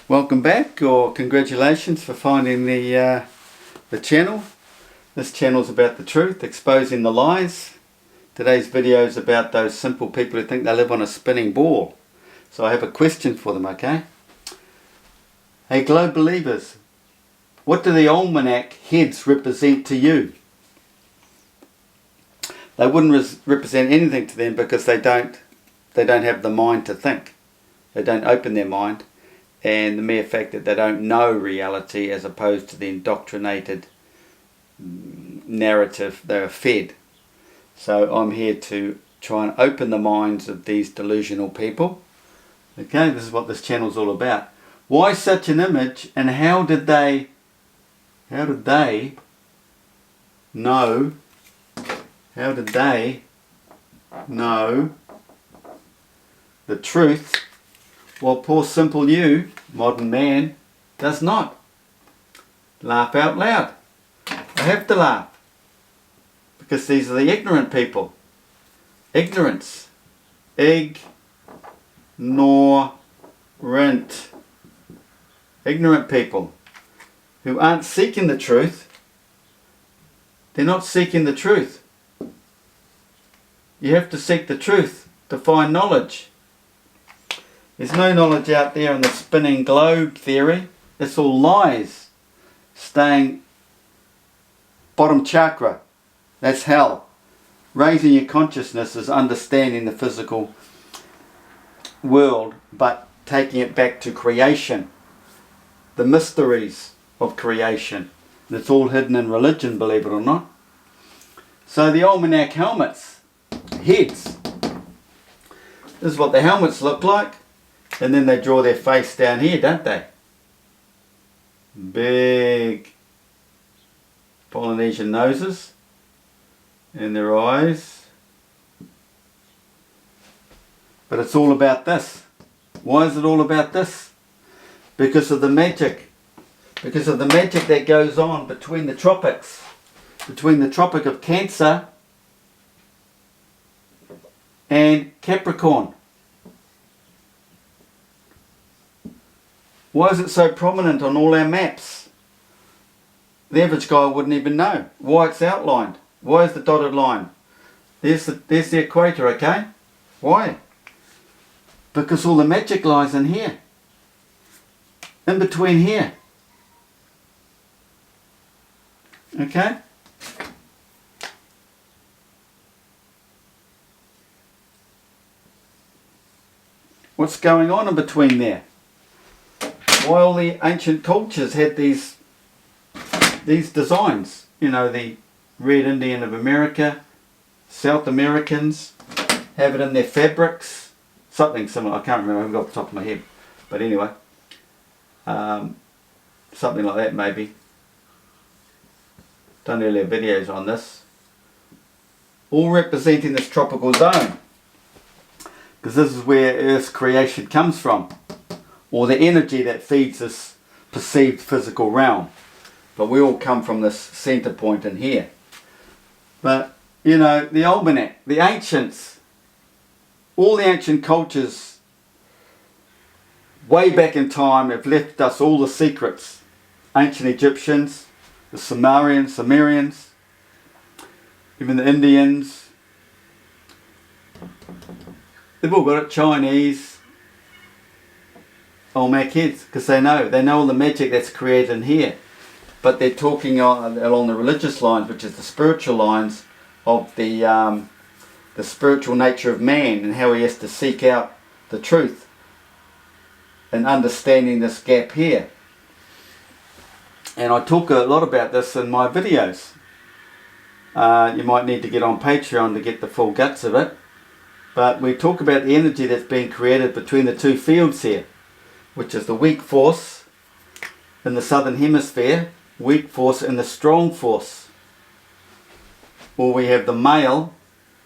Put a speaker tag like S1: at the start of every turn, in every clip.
S1: Welcome back, or congratulations for finding the channel. This channel is about the truth, exposing the lies. Today's video is about those simple people who think they live on a spinning ball. So I have a question for them, okay? Hey globe believers, what do the Olmac heads represent to you? They wouldn't represent anything to them because they don't have the mind to think. They don't open their mind. And the mere fact that they don't know reality as opposed to the indoctrinated narrative they are fed. So I'm here to try and open the minds of these delusional people. Okay, this is what this channel is all about. Why such an image, and how did they know the truth, while poor simple you, modern man, does not? Laugh out loud. I have to laugh. Because these are the ignorant people. Ignorance. Ignorant people who aren't seeking the truth. They're not seeking the truth. You have to seek the truth to find knowledge. There's no knowledge out there in the spinning globe theory. It's all lies. Staying bottom chakra. That's hell. Raising your consciousness is understanding the physical world, but taking it back to creation. The mysteries of creation. And it's all hidden in religion, believe it or not. So the Olmac helmets, heads. This is what the helmets look like. And then they draw their face down here, don't they? Big Polynesian noses. And their eyes. But it's all about this. Why is it all about this? Because of the magic. Because of the magic that goes on between the tropics. Between the Tropic of Cancer and Capricorn. Why is it so prominent on all our maps? The average guy wouldn't even know why it's outlined. Why is the dotted line? There's the equator, okay? Why? Because all the magic lies in here. In between here. Okay? What's going on in between there? Why all the ancient cultures had these designs. You know, the Red Indian of America, South Americans have it in their fabrics. Something similar, I can't remember, I haven't got off the top of my head. But anyway, something like that maybe. Done earlier videos on this. All representing this tropical zone. Because this is where Earth's creation comes from. Or the energy that feeds this perceived physical realm. But we all come from this center point in here. But, you know, the Olmac, the ancients, all the ancient cultures, way back in time, have left us all the secrets. Ancient Egyptians, the Sumerians, even the Indians. They've all got it, Chinese. Olmac heads, because they know all the magic that's created in here, but they're talking along the religious lines, which is the spiritual lines of the spiritual nature of man and how he has to seek out the truth and understanding this gap here. And I talk a lot about this in my videos. You might need to get on Patreon to get the full guts of it, but we talk about the energy that's being created between the two fields here, which is the weak force in the southern hemisphere, weak force and the strong force. Or we have the male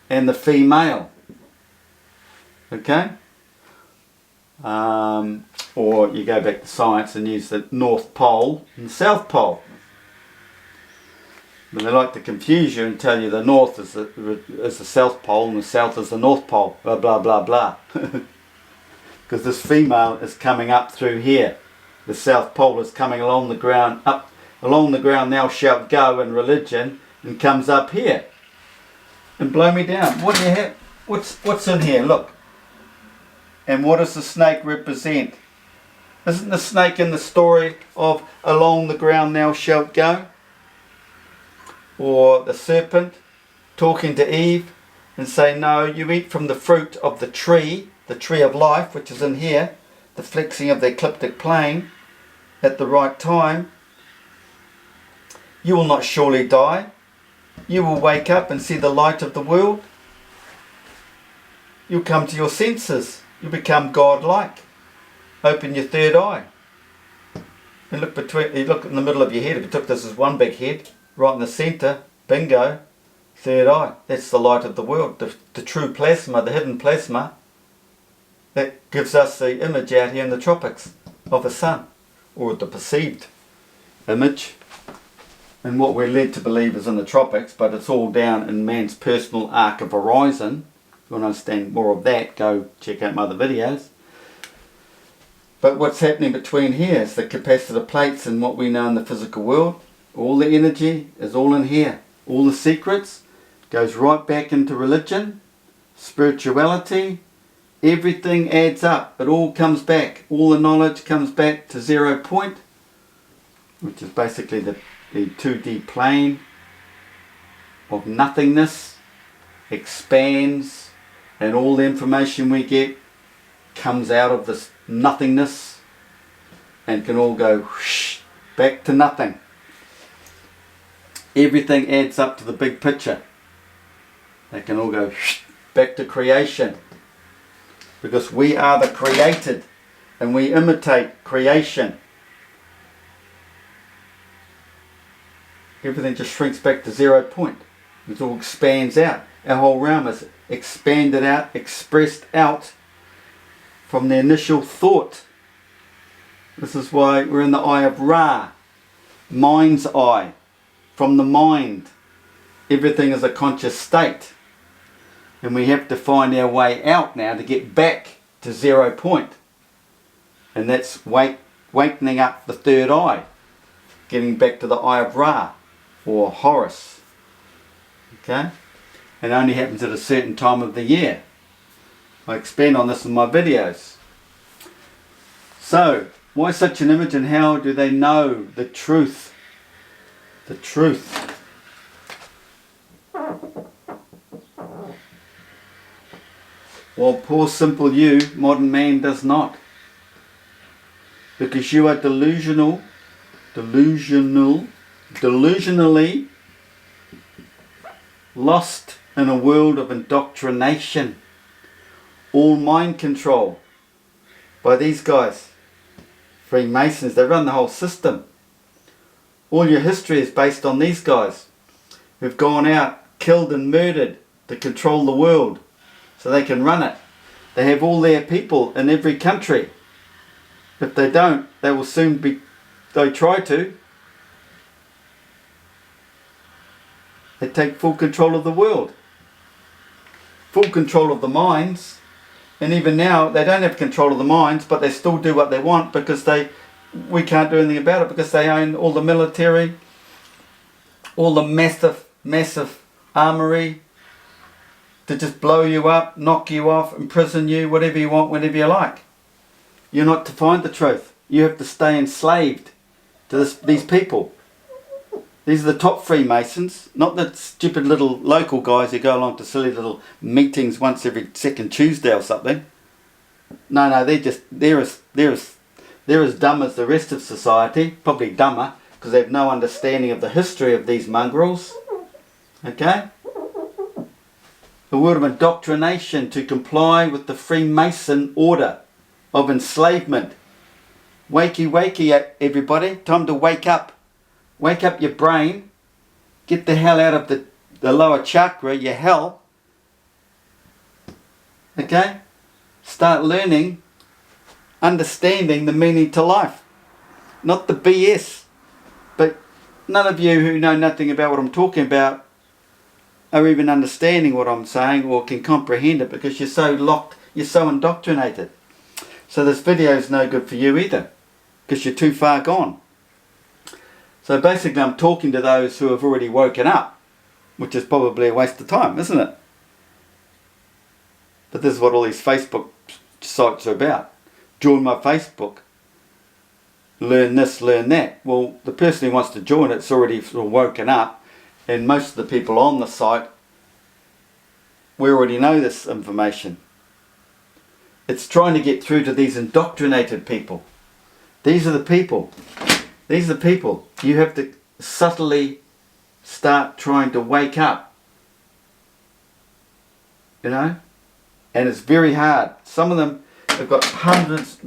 S1: and the female. Okay? Or you go back to science and use the North Pole and the South Pole. But they like to confuse you and tell you the North is the South Pole and the South is the North Pole. Blah, blah, blah, blah. Because this female is coming up through here. The South Pole is coming along the ground, up along the ground thou shalt go in religion, and comes up here. And blow me down. What do you have? What's in here? Look. And what does the snake represent? Isn't the snake in the story of along the ground thou shalt go? Or the serpent talking to Eve and saying, no, you eat from the fruit of the tree of life, which is in here, the flexing of the ecliptic plane at the right time. You will not surely die. You will wake up and see the light of the world. You'll come to your senses. You'll become God-like. Open your third eye. And look in the middle of your head. If you took this as one big head, right in the centre, bingo, third eye. That's the light of the world. The true plasma, the hidden plasma, that gives us the image out here in the tropics of a sun, or the perceived image. And what we're led to believe is in the tropics, but it's all down in man's personal arc of horizon. If you want to understand more of that, go check out my other videos. But what's happening between here is the capacitor plates and what we know in the physical world. All the energy is all in here. All the secrets goes right back into religion, spirituality. Everything adds up. It all comes back. All the knowledge comes back to 0 point, which is basically the 2D plane of nothingness, expands, and all the information we get comes out of this nothingness and can all go whoosh, back to nothing. Everything adds up to the big picture. They can all go whoosh, back to creation, because we are the created and we imitate creation. Everything just shrinks back to 0 point. It all expands out. Our whole realm is expanded out, expressed out from the initial thought. This is why we're in the eye of Ra, mind's eye. From the mind, everything is a conscious state. And we have to find our way out now to get back to 0 point. And that's wakening up the third eye, getting back to the eye of Ra, or Horus. Okay? It only happens at a certain time of the year. I expand on this in my videos. So, why such an image, and how do they know the truth? The truth. Well, poor simple you, modern man, does not. Because you are delusionally lost in a world of indoctrination. All mind control by these guys, Freemasons. They run the whole system. All your history is based on these guys who've gone out, killed and murdered to control the world so they can run it. They have all their people in every country. If they don't, they will soon be, they try to. They take full control of the world. Full control of the minds. And even now, they don't have control of the minds, but they still do what they want because we can't do anything about it, because they own all the military, all the massive armory to just blow you up, knock you off, imprison you, whatever you want, whenever you like. You're not to find the truth. You have to stay enslaved to these people. These are the top Freemasons, not the stupid little local guys who go along to silly little meetings once every second Tuesday or something. No, they're as dumb as the rest of society, probably dumber, because they have no understanding of the history of these mongrels. Okay? The word of indoctrination to comply with the Freemason order of enslavement. Wakey, everybody. Time to wake up. Wake up your brain. Get the hell out of the lower chakra, your hell. Okay? Start learning, understanding the meaning to life. Not the BS. But none of you who know nothing about what I'm talking about are even understanding what I'm saying or can comprehend it, because you're so locked, you're so indoctrinated. So this video is no good for you either. because you're too far gone. So basically I'm talking to those who have already woken up, which is probably a waste of time, isn't it? But this is what all these Facebook sites are about. Join my Facebook. Learn this, learn that. Well, the person who wants to join it's already sort of woken up, and most of the people on the site, we already know this information. It's trying to get through to these indoctrinated people. These are the people. These are the people. You have to subtly start trying to wake up. You know? And it's very hard. Some of them have got hundreds,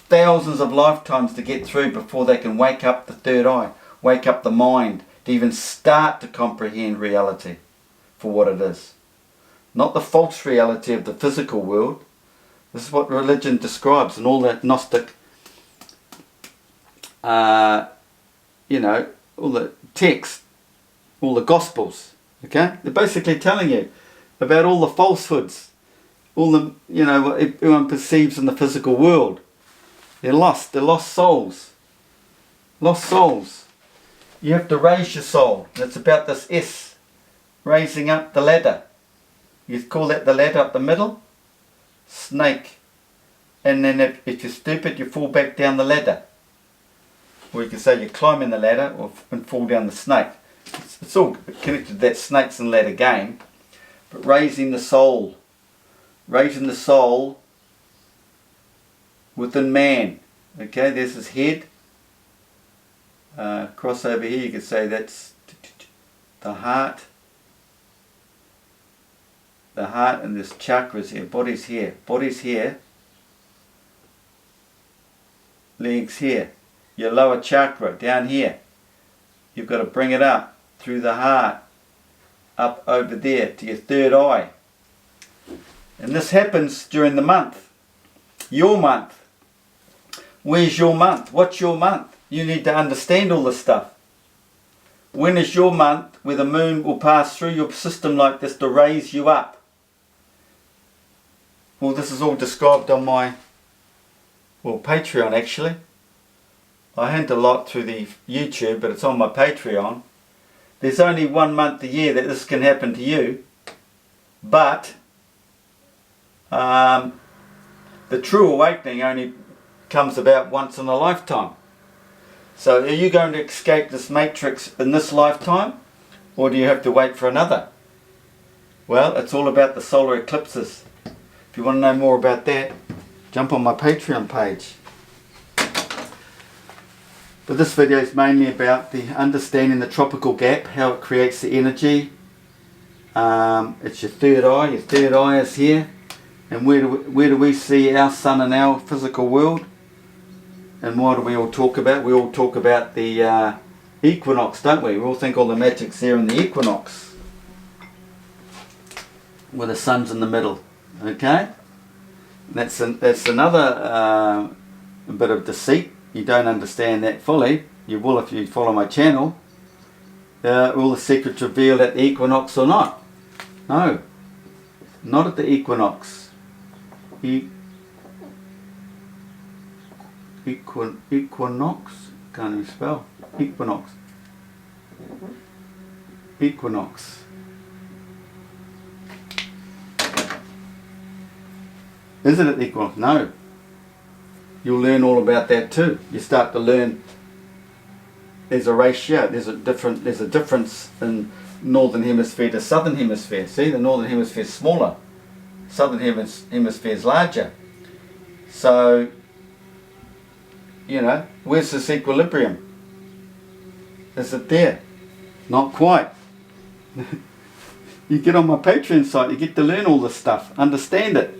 S1: thousands of lifetimes to get through before they can wake up the third eye, wake up the mind, to even start to comprehend reality for what it is. Not the false reality of the physical world. This is what religion describes, and all that Gnostic, you know, all the text, all the Gospels, okay? They're basically telling you about all the falsehoods, all the, you know, what everyone perceives in the physical world. They're lost souls. Lost souls. You have to raise your soul. It's about this S, raising up the ladder. You call that the ladder up the middle? Snake. And then if you're stupid, you fall back down the ladder. Or you can say you're climbing the ladder and fall down the snake. It's all connected to that snakes and ladder game. But raising the soul. Raising the soul within man. Okay, there's his head. Cross over here, you could say that's the heart. The heart, and there's chakras here. Body's here. Body's here. Legs here. Your lower chakra down here. You've got to bring it up through the heart, up over there to your third eye. And this happens during the month. Your month. Where's your month? What's your month? You need to understand all this stuff. When is your month where the moon will pass through your system like this to raise you up? Well, this is all described on my, well, Patreon actually. I hint a lot through the YouTube, but it's on my Patreon. There's only 1 month a year that this can happen to you, but the true awakening only comes about once in a lifetime. So are you going to escape this matrix in this lifetime, or do you have to wait for another? Well, it's all about the solar eclipses. If you want to know more about that, jump on my Patreon page. But this video is mainly about the understanding the tropical gap, how it creates the energy. It's your third eye. Your third eye is here. And where do we see our sun in our physical world? And what do we all talk about? We all talk about the equinox, don't we? We all think all the magic's there in the equinox, where the sun's in the middle. Okay? That's another bit of deceit. You don't understand that fully. You will if you follow my channel. All the secrets revealed at the equinox or not? No, not at the equinox. Equinox? Can't even spell. Equinox. Equinox. Is it at the equinox? No. You'll learn all about that too. You start to learn there's a ratio, there's a difference in northern hemisphere to southern hemisphere. See, the northern hemisphere is smaller, southern hemisphere is larger. So, you know, where's this equilibrium? Is it there? Not quite. You get on my Patreon site, you get to learn all this stuff, understand it.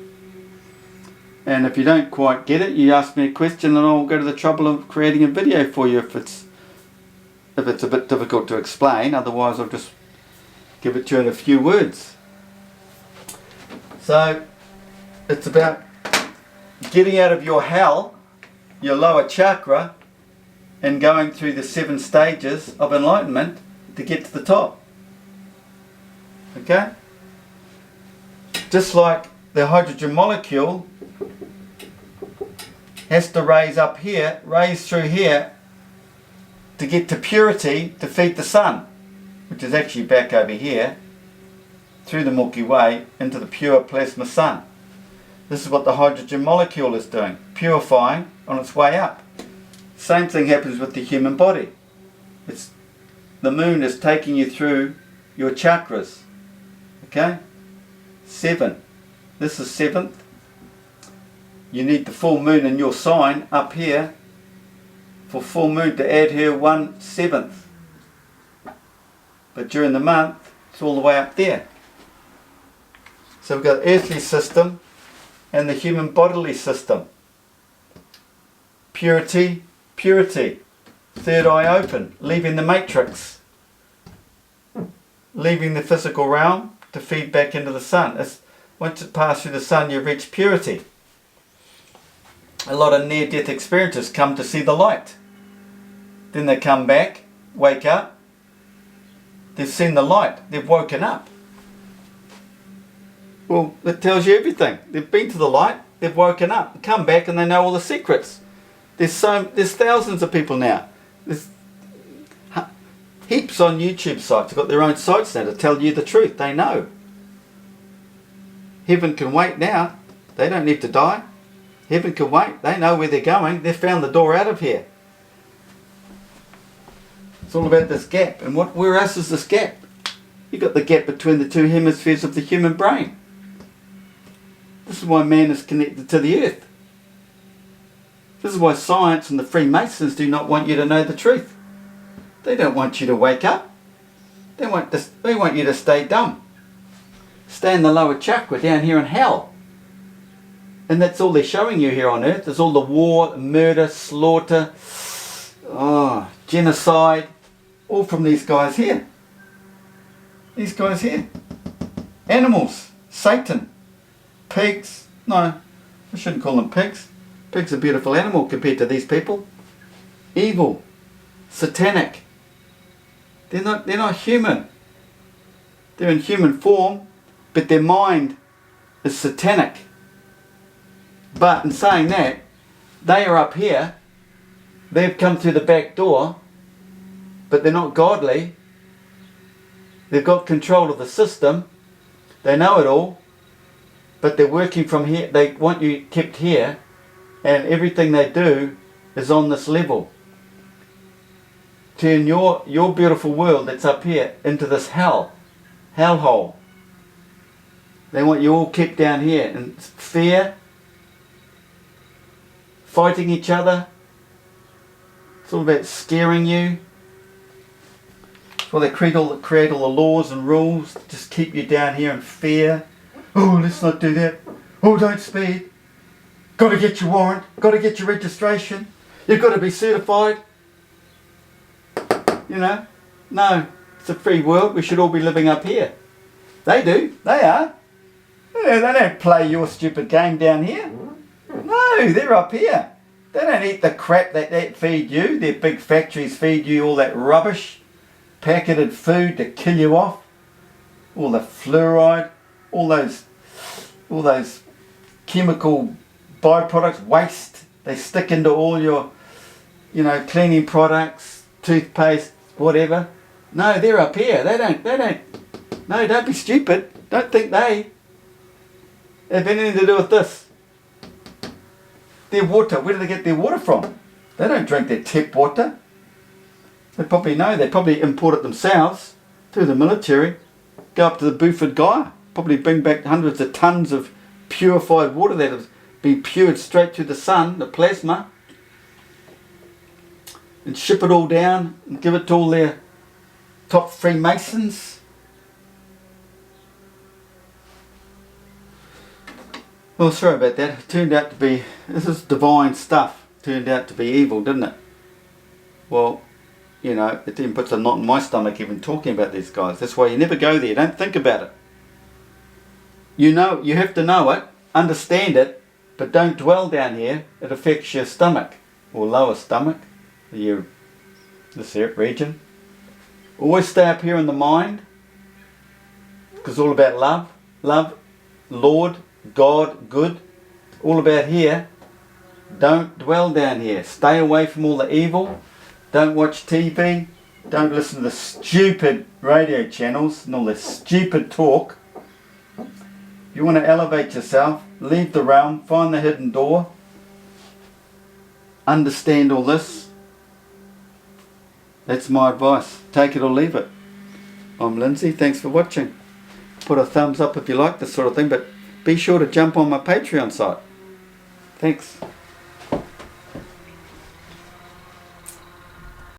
S1: And if you don't quite get it, you ask me a question and I'll go to the trouble of creating a video for you if it's a bit difficult to explain. Otherwise I'll just give it to you in a few words. So it's about getting out of your hell, your lower chakra, and going through the 7 stages of enlightenment to get to the top. Okay? Just like the hydrogen molecule has to raise up here, raise through here to get to purity to feed the sun, which is actually back over here through the Milky Way into the pure plasma sun. This is what the hydrogen molecule is doing, purifying on its way up. Same thing happens with the human body. The moon is taking you through your chakras. Okay? 7. This is 7th. You need the full moon in your sign up here for full moon to add her 1/7. But during the month, it's all the way up there. So we've got the earthly system and the human bodily system. Purity, purity. Third eye open, leaving the matrix. Leaving the physical realm to feed back into the sun. Once it passes through the sun, you reach purity. A lot of near-death experiencers come to see the light. Then they come back, wake up. They've seen the light. They've woken up. Well, that tells you everything. They've been to the light. They've woken up. Come back and they know all the secrets. There's thousands of people now. There's heaps on YouTube sites. They've got their own sites now to tell you the truth. They know. Heaven can wait now. They don't need to die. Heaven can wait. They know where they're going. They've found the door out of here. It's all about this gap. And where else is this gap? You've got the gap between the two hemispheres of the human brain. This is why man is connected to the earth. This is why science and the Freemasons do not want you to know the truth. They don't want you to wake up. They want you to stay dumb. Stay in the lower chakra down here in hell. And that's all they're showing you here on earth. There's all the war, murder, slaughter, genocide, all from these guys here. These guys here. Animals, Satan, pigs. No, I shouldn't call them pigs. Pig's a beautiful animal compared to these people. Evil, satanic. They're not human. They're in human form, but their mind is satanic. But in saying that, they are up here. They've come through the back door, but they're not godly. They've got control of the system. They know it all, but they're working from here. They want you kept here, and everything they do is on this level. Turn your beautiful world that's up here into this hellhole. They want you all kept down here in fear, fighting each other. It's all about scaring you. Well, they create all the laws and rules to just keep you down here in fear. Oh, let's not do that. Oh, don't speed. Got to get your warrant. Got to get your registration. You've got to be certified. You know, no, it's a free world. We should all be living up here. They do. They are. They don't play your stupid game down here. No, they're up here. They don't eat the crap that feed you. Their big factories feed you all that rubbish. Packeted food to kill you off. All the fluoride. All those chemical byproducts, waste. They stick into all your, cleaning products, toothpaste, whatever. No, they're up here. They don't. No, don't be stupid. Don't think they have anything to do with this. Their water, where do they get their water from? They don't drink their tap water. They probably know. They probably import it themselves through the military. Go up to the Buford Guy. Probably bring back hundreds of tons of purified water that has been pured straight to the sun, the plasma. And ship it all down and give it to all their top Freemasons. Well, sorry about that. It turned out to be, this is divine stuff. Turned out to be evil, didn't it? Well, it even puts a knot in my stomach even talking about these guys. That's why you never go there. Don't think about it. You have to know it, understand it, but don't dwell down here. It affects your stomach, or lower stomach, this region. Always stay up here in the mind, because it's all about love, Lord, God, good, all about here. Don't dwell down here. Stay away from all the evil. Don't watch TV. Don't listen to the stupid radio channels and all this stupid talk. If you want to elevate yourself, leave the realm, find the hidden door, understand all this. That's my advice. Take it or leave it. I'm Lindsay. Thanks for watching. Put a thumbs up if you like this sort of thing, but be sure to jump on my Patreon site. Thanks.